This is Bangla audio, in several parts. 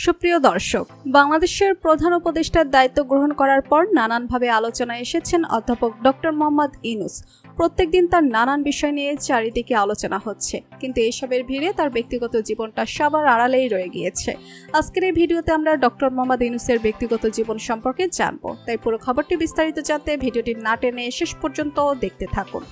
সুপ্রিয় দর্শক, বাংলাদেশের প্রধান উপদেষ্টার দায়িত্ব গ্রহণ করার পর নানানভাবে আলোচনায় এসেছেন অধ্যাপক ডক্টর মোহাম্মদ ইউনূস। প্রত্যেকদিন তার নানান বিষয় নিয়ে চারিদিকে আলোচনা হচ্ছে, কিন্তু এসবের ভিড়ে তার ব্যক্তিগত জীবনটা সবার আড়ালেই রয়ে গিয়েছে। আজকের এই ভিডিওতে আমরা ডক্টর মোহাম্মদ ইউনূসের ব্যক্তিগত জীবন সম্পর্কে জানবো, তাই পুরো খবরটি বিস্তারিত জানতে ভিডিওটি না টেনে শেষ পর্যন্ত দেখতে থাকুন।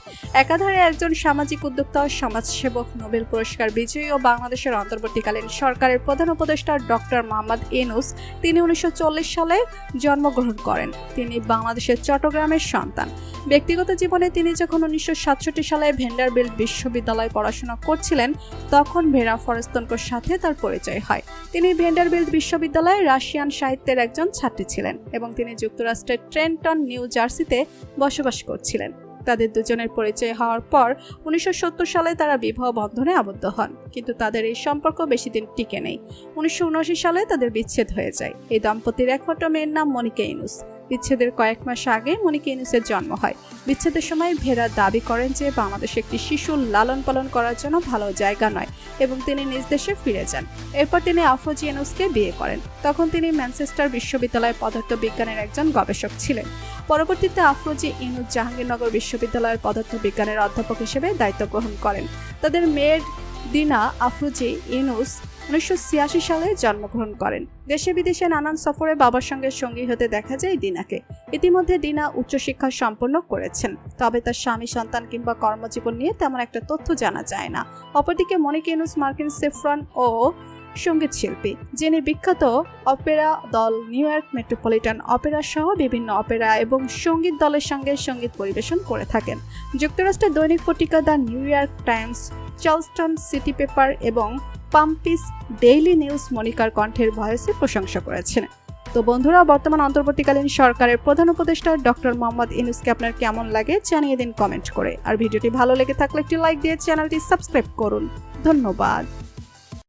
একাধারে একজন সামাজিক উদ্যোক্তা, সমাজসেবক, নোবেল পুরস্কার বিজয়ী ও বাংলাদেশের অন্তর্বর্তীকালীন সরকারের প্রধান উপদেষ্টা ডক্টর মোহাম্মদ ইউনূস, তিনি 1940 সালে জন্মগ্রহণ করেন। তিনি বাংলাদেশের চট্টগ্রামের সন্তান। ব্যক্তিগত জীবনে তিনি যখন 1967 সালে ভ্যান্ডারবিল্ট বিশ্ববিদ্যালয়ে পড়াশোনা করছিলেন, তখন ভেরা ফরেস্তনকোর সাথে তার পরিচয় হয়। তিনি ভ্যান্ডারবিল্ট বিশ্ববিদ্যালয়ে রাশিয়ান সাহিত্যের একজন ছাত্রী ছিলেন এবং তিনি যুক্তরাষ্ট্রের ট্রেন্টন, নিউ জার্সিতে বসবাস করছিলেন। তাদের দুজনের পরিচয় হওয়ার পর 1970 সালে তারা বিবাহ বন্ধনে আবদ্ধ হন, কিন্তু তাদের এই সম্পর্ক বেশি দিন টিকে নেই। 1979 সালে তাদের বিচ্ছেদ হয়ে যায়। এই দম্পতির একমাত্র মেয়ের নাম মনিকা ইউনূস। বিচ্ছেদের কয়েক মাস আগে মনিকা ইউনূসের জন্ম হয়। বিচ্ছেদের সময় ভেরা দাবি করেন যে বাংলাদেশে একটি শিশুর লালন পালন করার জন্য ভালো জায়গা নয় এবং তিনি নিজ দেশে ফিরে যান। এরপর তিনি আফরোজা ইউনূসকে বিয়ে করেন। তখন তিনি ম্যানচেস্টার বিশ্ববিদ্যালয়ে পদার্থবিজ্ঞানের একজন গবেষক ছিলেন। পরবর্তীতে আফরোজা ইউনূস জাহাঙ্গীরনগর বিশ্ববিদ্যালয়ের পদার্থবিজ্ঞানের অধ্যাপক হিসেবে দায়িত্ব গ্রহণ করেন। তাদের মেয়ের দিনা আফরোজা ইউনূস 1986 সালে জন্মগ্রহণ করেন। দেশে বিদেশে নানান সফরে বাবার সঙ্গে সঙ্গী হতে দেখা যায় দিনাকে। ইতিমধ্যে দিনা উচ্চশিক্ষা সম্পন্ন করেছেন, তবে তার স্বামী, সন্তান কিংবা কর্মজীবন নিয়ে তেমন একটা তথ্য জানা যায় না। অপরদিকে মনিকা ইউনূস মার্কিন সেফরন ও সঙ্গীত শিল্পী, যিনি বিখ্যাত অপেরা দল নিউ ইয়র্ক মেট্রোপলিটন অপেরা সহ বিভিন্ন অপেরা এবং সঙ্গীত দলের সঙ্গে সঙ্গীত পরিবেশন করে থাকেন। যুক্তরাষ্ট্রের দৈনিক পত্রিকা the new York Times, Charleston city paper এবং পাম্পিস ডেইলি নিউজ মনিকার কণ্ঠের ভয়েসে প্রশংসা করেছেন। তো বন্ধুরা, বর্তমান অন্তর্বর্তীকালীন সরকারের প্রধান উপদেষ্টা ডক্টর মোহাম্মদ ইউনূসকে আপনার কেমন লাগে জানিয়ে দিন কমেন্ট করে। আর ভিডিওটি ভালো লেগে থাকলে একটি লাইক দিয়ে চ্যানেলটি সাবস্ক্রাইব করুন। ধন্যবাদ।